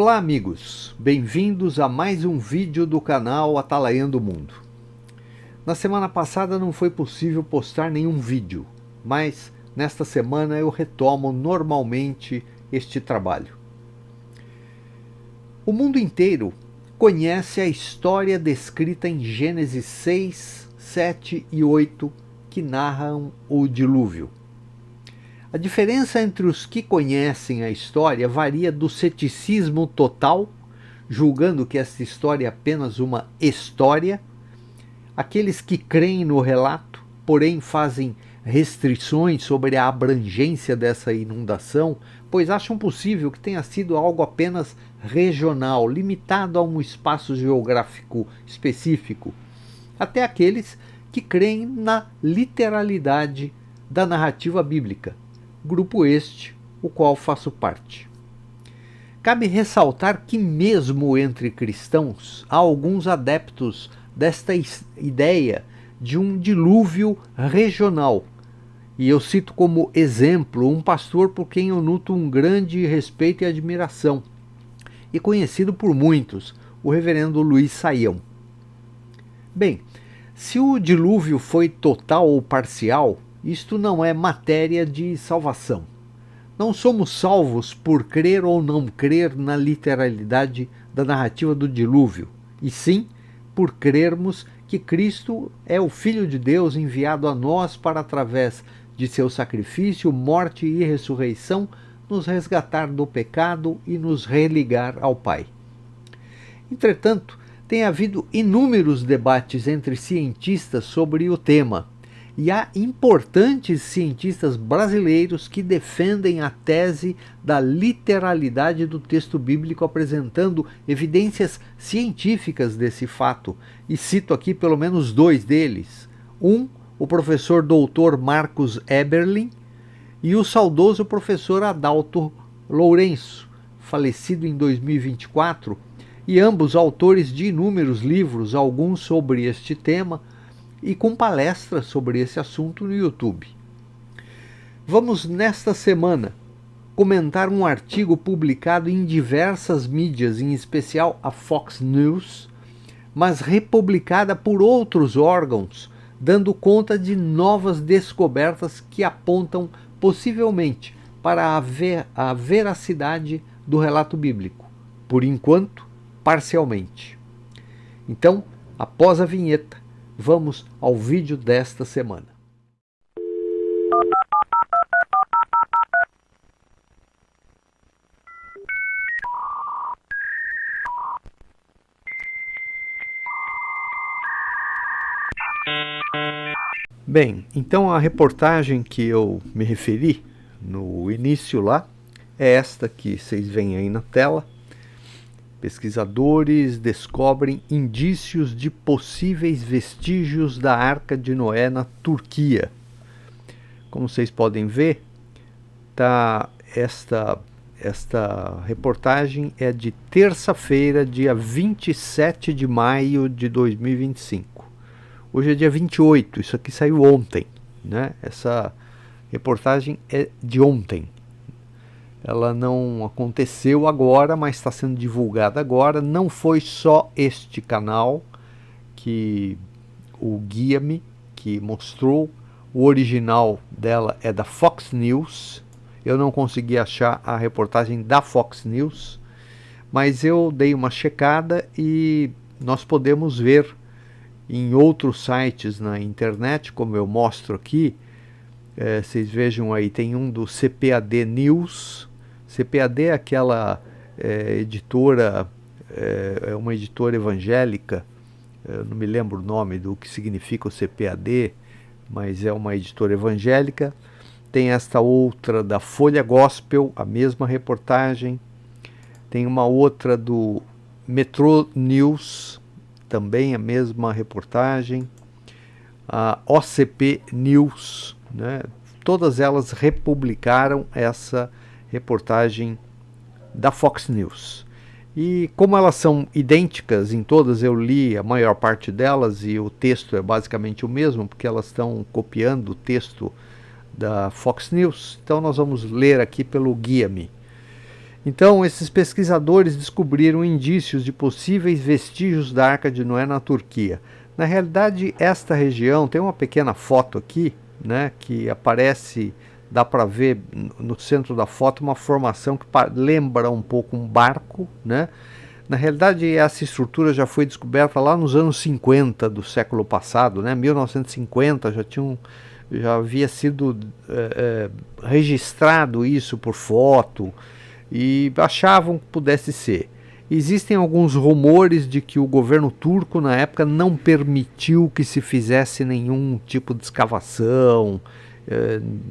Olá amigos, bem-vindos a mais um vídeo do canal Atalaiando o Mundo. Na semana passada não foi possível postar nenhum vídeo, mas nesta semana eu retomo normalmente este trabalho. O mundo inteiro conhece a história descrita em Gênesis 6, 7 e 8 que narram o dilúvio. A diferença entre os que conhecem a história varia do ceticismo total, julgando que esta história é apenas uma história, aqueles que creem no relato, porém fazem restrições sobre a abrangência dessa inundação, pois acham possível que tenha sido algo apenas regional, limitado a um espaço geográfico específico, até aqueles que creem na literalidade da narrativa bíblica. Grupo este, o qual faço parte. Cabe ressaltar que mesmo entre cristãos há alguns adeptos desta ideia de um dilúvio regional. E eu cito como exemplo um pastor por quem eu nutro um grande respeito e admiração, e conhecido por muitos, o reverendo Luiz Saião. Bem, se o dilúvio foi total ou parcial, isto não é matéria de salvação. Não somos salvos por crer ou não crer na literalidade da narrativa do dilúvio, e sim por crermos que Cristo é o Filho de Deus enviado a nós para, através de seu sacrifício, morte e ressurreição, nos resgatar do pecado e nos religar ao Pai. Entretanto, tem havido inúmeros debates entre cientistas sobre o tema, e há importantes cientistas brasileiros que defendem a tese da literalidade do texto bíblico, apresentando evidências científicas desse fato, e cito aqui pelo menos dois deles. O professor doutor Marcos Eberlin, e o saudoso professor Adalto Lourenço, falecido em 2024, e ambos autores de inúmeros livros, alguns sobre este tema, e com palestras sobre esse assunto no YouTube. Vamos, nesta semana, comentar um artigo publicado em diversas mídias, em especial a Fox News, mas republicada por outros órgãos, dando conta de novas descobertas que apontam possivelmente para a veracidade do relato bíblico, por enquanto, parcialmente. Então, após a vinheta, vamos ao vídeo desta semana. Bem, então a reportagem que eu me referi no início lá é esta que vocês veem aí na tela. Pesquisadores descobrem indícios de possíveis vestígios da Arca de Noé na Turquia. Como vocês podem ver, esta reportagem é de terça-feira, dia 27 de maio de 2025. Hoje é dia 28, isso aqui saiu ontem, né? Essa reportagem é de ontem. Ela não aconteceu agora, mas está sendo divulgada agora. Não foi só este canal que o Guia-me que mostrou. O original dela é da Fox News. Eu não consegui achar a reportagem da Fox News, mas eu dei uma checada e nós podemos ver em outros sites na internet, como eu mostro aqui. Vocês vejam aí, tem um do CPAD News. CPAD é aquela editora, é uma editora evangélica, eu não me lembro o nome do que significa o CPAD, mas é uma editora evangélica. Tem esta outra da Folha Gospel, a mesma reportagem. Tem uma outra do Metro News, também a mesma reportagem. A OCP News, né? Todas elas republicaram essa reportagem da Fox News. E como elas são idênticas em todas, eu li a maior parte delas e o texto é basicamente o mesmo, porque elas estão copiando o texto da Fox News. Então nós vamos ler aqui pelo Guia-me. Então, esses pesquisadores descobriram indícios de possíveis vestígios da Arca de Noé na Turquia. Na realidade, esta região, tem uma pequena foto aqui, né, que aparece, dá para ver no centro da foto uma formação que lembra um pouco um barco, né? Na realidade, essa estrutura já foi descoberta lá nos anos 50 do século passado, né? 1950 já havia sido registrado isso por foto e achavam que pudesse ser. Existem alguns rumores de que o governo turco na época não permitiu que se fizesse nenhum tipo de escavação.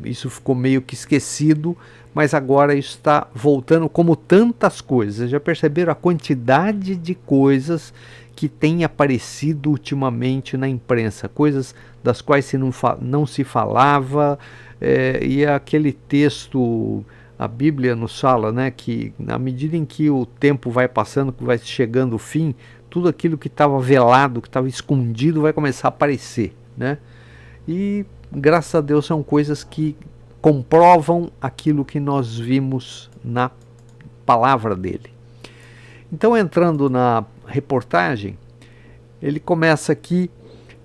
Isso ficou meio que esquecido, mas agora isso está voltando como tantas coisas. Já perceberam a quantidade de coisas que tem aparecido ultimamente na imprensa, coisas das quais não se falava, e aquele texto, a Bíblia nos fala, né, que na medida em que o tempo vai passando, que vai chegando o fim, tudo aquilo que estava velado, que estava escondido, vai começar a aparecer, né? E graças a Deus são coisas que comprovam aquilo que nós vimos na palavra dele. Então, entrando na reportagem, ele começa aqui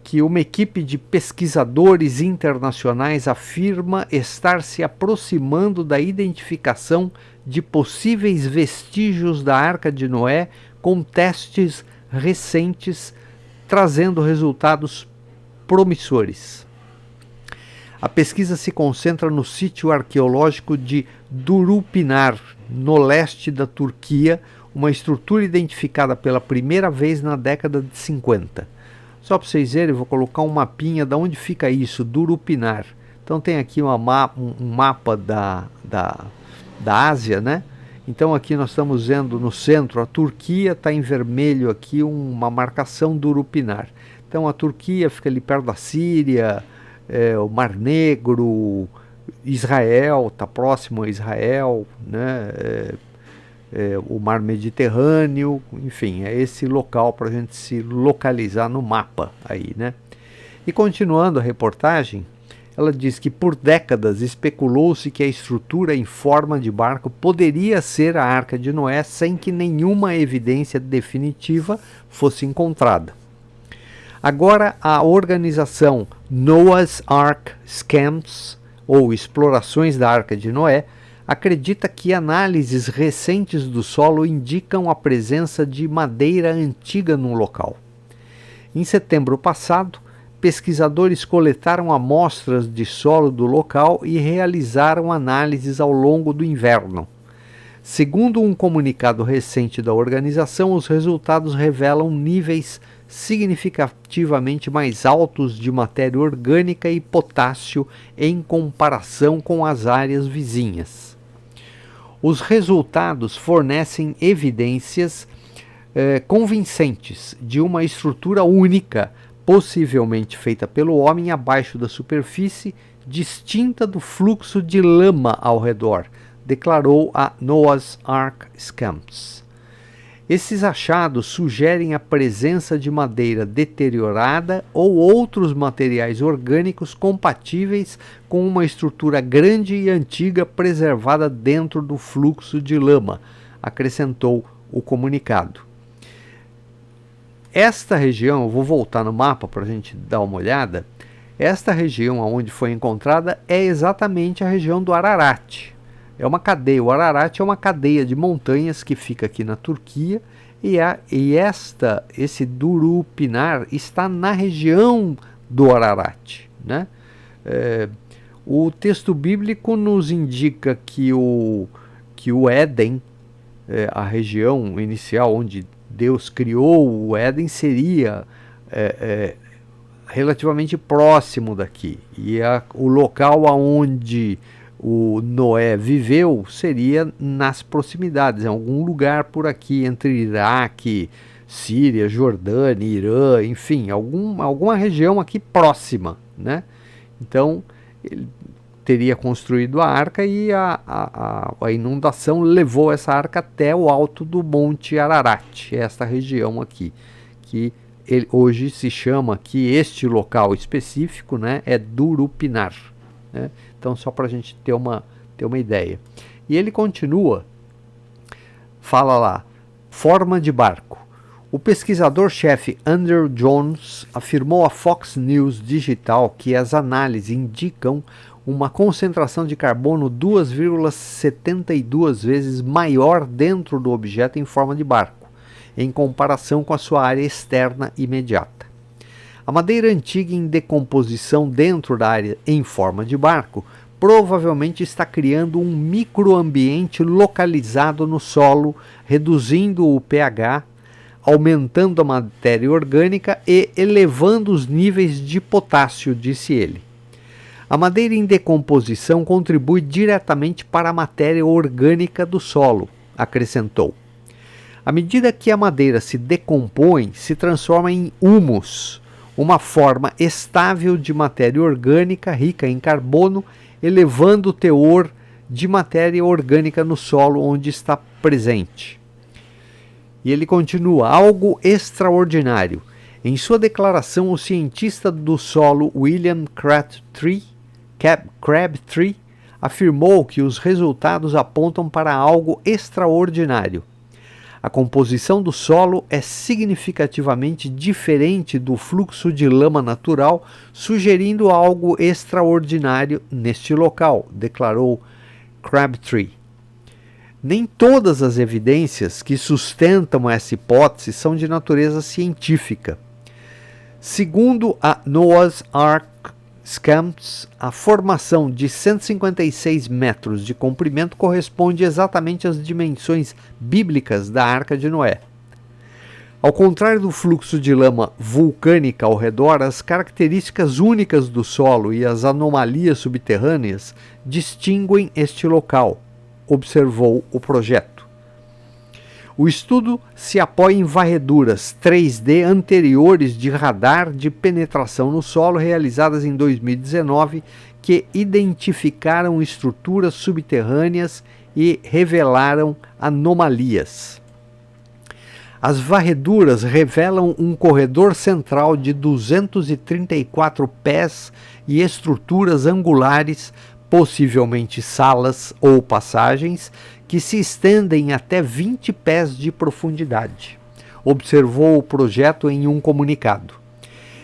que uma equipe de pesquisadores internacionais afirma estar se aproximando da identificação de possíveis vestígios da Arca de Noé com testes recentes, trazendo resultados promissores. A pesquisa se concentra no sítio arqueológico de Durupinar, no leste da Turquia, uma estrutura identificada pela primeira vez na década de 50. Só para vocês verem, eu vou colocar um mapinha de onde fica isso, Durupinar. Então tem aqui um mapa da Ásia, né? Então aqui nós estamos vendo no centro, a Turquia está em vermelho aqui, uma marcação Durupinar. Então a Turquia fica ali perto da Síria, o Mar Negro, Israel, está próximo a Israel, né? O Mar Mediterrâneo, enfim, é esse local para a gente se localizar no mapa aí, né? E continuando a reportagem, ela diz que por décadas especulou-se que a estrutura em forma de barco poderia ser a Arca de Noé sem que nenhuma evidência definitiva fosse encontrada. Agora a organização Noah's Ark Scams, ou Explorações da Arca de Noé, acredita que análises recentes do solo indicam a presença de madeira antiga no local. Em setembro passado, pesquisadores coletaram amostras de solo do local e realizaram análises ao longo do inverno. Segundo um comunicado recente da organização, os resultados revelam níveis significativamente mais altos de matéria orgânica e potássio em comparação com as áreas vizinhas. Os resultados fornecem evidências convincentes de uma estrutura única, possivelmente feita pelo homem abaixo da superfície, distinta do fluxo de lama ao redor, declarou a Noah's Ark Scams. Esses achados sugerem a presença de madeira deteriorada ou outros materiais orgânicos compatíveis com uma estrutura grande e antiga preservada dentro do fluxo de lama, acrescentou o comunicado. Esta região, eu vou voltar no mapa para a gente dar uma olhada, esta região onde foi encontrada é exatamente a região do Ararat. É uma cadeia, o Ararat é uma cadeia de montanhas que fica aqui na Turquia esse Durupinar está na região do Ararat, né? O texto bíblico nos indica que o Éden, a região inicial onde Deus criou o Éden, seria relativamente próximo daqui. E o local aonde o Noé viveu seria nas proximidades, em algum lugar por aqui, entre Iraque, Síria, Jordânia, Irã, enfim, alguma região aqui próxima, né? Então, ele teria construído a arca e a inundação levou essa arca até o alto do Monte Ararat, esta região aqui, que hoje se chama aqui, este local específico, né, é Durupinar, né? Então, só para a gente ter uma ideia. E ele continua fala lá, forma de barco. O pesquisador-chefe Andrew Jones afirmou à Fox News Digital que as análises indicam uma concentração de carbono 2,72 vezes maior dentro do objeto em forma de barco, em comparação com a sua área externa imediata. A madeira antiga em decomposição dentro da área em forma de barco provavelmente está criando um microambiente localizado no solo, reduzindo o pH, aumentando a matéria orgânica e elevando os níveis de potássio, disse ele. A madeira em decomposição contribui diretamente para a matéria orgânica do solo, acrescentou. À medida que a madeira se decompõe, se transforma em humus, uma forma estável de matéria orgânica rica em carbono, elevando o teor de matéria orgânica no solo onde está presente. E ele continua, algo extraordinário. Em sua declaração, o cientista do solo William Crabtree afirmou que os resultados apontam para algo extraordinário. A composição do solo é significativamente diferente do fluxo de lama natural, sugerindo algo extraordinário neste local, declarou Crabtree. Nem todas as evidências que sustentam essa hipótese são de natureza científica. Segundo a Noah's Ark Scamps, a formação de 156 metros de comprimento corresponde exatamente às dimensões bíblicas da Arca de Noé. Ao contrário do fluxo de lama vulcânica ao redor, as características únicas do solo e as anomalias subterrâneas distinguem este local, observou o projeto. O estudo se apoia em varreduras 3D anteriores de radar de penetração no solo realizadas em 2019 que identificaram estruturas subterrâneas e revelaram anomalias. As varreduras revelam um corredor central de 234 pés e estruturas angulares, possivelmente salas ou passagens, que se estendem até 20 pés de profundidade, observou o projeto em um comunicado.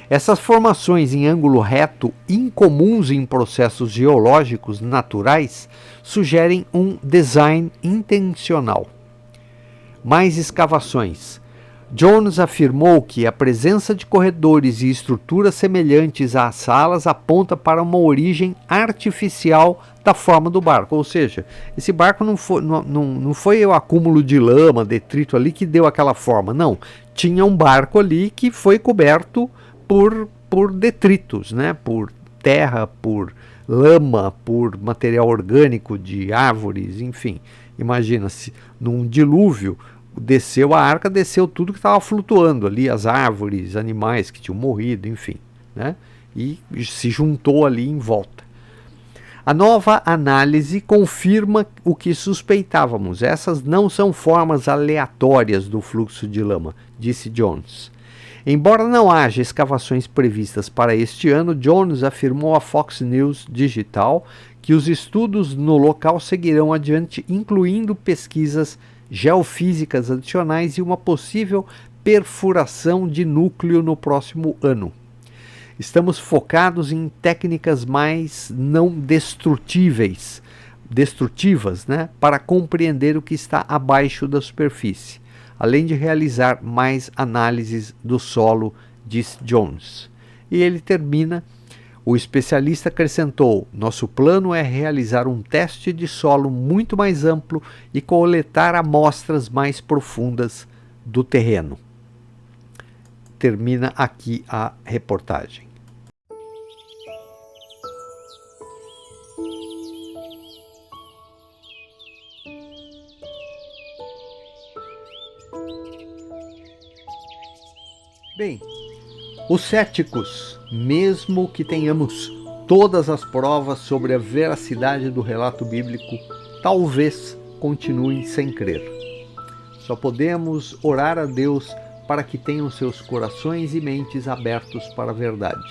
Essas formações em ângulo reto, incomuns em processos geológicos naturais, sugerem um design intencional. Mais escavações. Jones afirmou que a presença de corredores e estruturas semelhantes às salas aponta para uma origem artificial da forma do barco, ou seja, esse barco não foi o acúmulo de lama, detrito ali que deu aquela forma, não. Tinha um barco ali que foi coberto por detritos, né? Por terra, por lama, por material orgânico de árvores, enfim. Imagina-se, num dilúvio, desceu a arca, desceu tudo que estava flutuando ali, as árvores, animais que tinham morrido, enfim, né? E se juntou ali em volta. A nova análise confirma o que suspeitávamos. Essas não são formas aleatórias do fluxo de lama, disse Jones. Embora não haja escavações previstas para este ano, Jones afirmou à Fox News Digital que os estudos no local seguirão adiante, incluindo pesquisas geofísicas adicionais e uma possível perfuração de núcleo no próximo ano. Estamos focados em técnicas mais não destrutivas, né, para compreender o que está abaixo da superfície, além de realizar mais análises do solo, diz Jones. E ele termina. O especialista acrescentou: nosso plano é realizar um teste de solo muito mais amplo e coletar amostras mais profundas do terreno. Termina aqui a reportagem. Bem, os céticos, mesmo que tenhamos todas as provas sobre a veracidade do relato bíblico, talvez continuem sem crer. Só podemos orar a Deus para que tenham seus corações e mentes abertos para a verdade.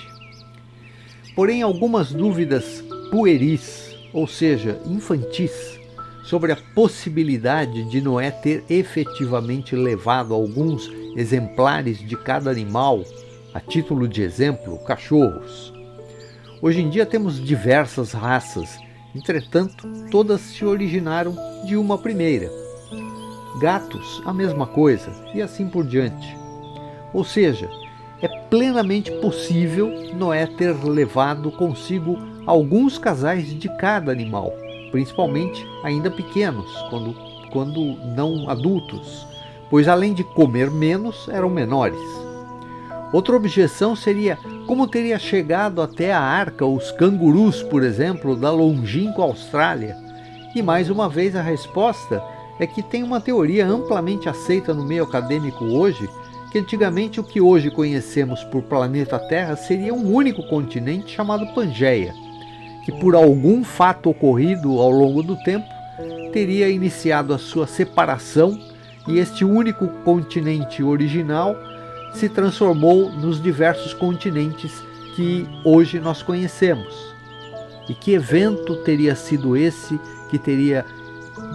Porém, algumas dúvidas pueris, ou seja, infantis, sobre a possibilidade de Noé ter efetivamente levado alguns exemplares de cada animal, a título de exemplo, cachorros. Hoje em dia temos diversas raças, entretanto, todas se originaram de uma primeira. Gatos, a mesma coisa, e assim por diante. Ou seja, é plenamente possível Noé ter levado consigo alguns casais de cada animal, principalmente ainda pequenos, quando não adultos, pois além de comer menos, eram menores. Outra objeção seria como teria chegado até a arca os cangurus, por exemplo, da longínqua Austrália. E mais uma vez a resposta é que tem uma teoria amplamente aceita no meio acadêmico hoje, que antigamente o que hoje conhecemos por planeta Terra seria um único continente chamado Pangeia, que por algum fato ocorrido ao longo do tempo teria iniciado a sua separação e este único continente original se transformou nos diversos continentes que hoje nós conhecemos. E que evento teria sido esse que teria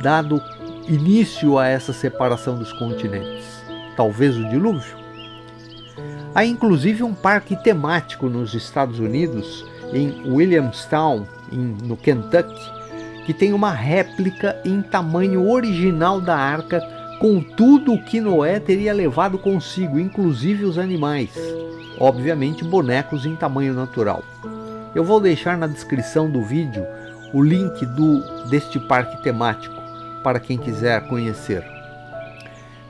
dado início a essa separação dos continentes? Talvez o dilúvio? Há inclusive um parque temático nos Estados Unidos, em Williamstown, no Kentucky, que tem uma réplica em tamanho original da arca, com tudo o que Noé teria levado consigo, inclusive os animais, obviamente bonecos em tamanho natural. Eu vou deixar na descrição do vídeo o link deste parque temático, para quem quiser conhecer.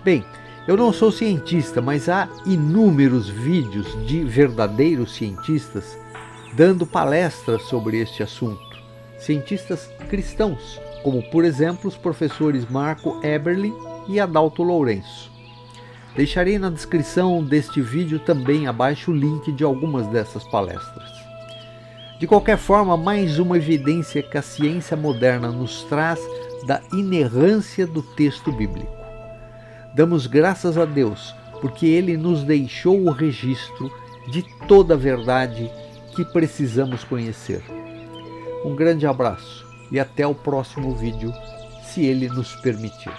Bem, eu não sou cientista, mas há inúmeros vídeos de verdadeiros cientistas dando palestras sobre este assunto. Cientistas cristãos, como por exemplo os professores Marco Eberlin e Adalto Lourenço. Deixarei na descrição deste vídeo também abaixo o link de algumas dessas palestras. De qualquer forma, mais uma evidência que a ciência moderna nos traz da inerrância do texto bíblico. Damos graças a Deus, porque Ele nos deixou o registro de toda a verdade que precisamos conhecer. Um grande abraço e até o próximo vídeo, se Ele nos permitir.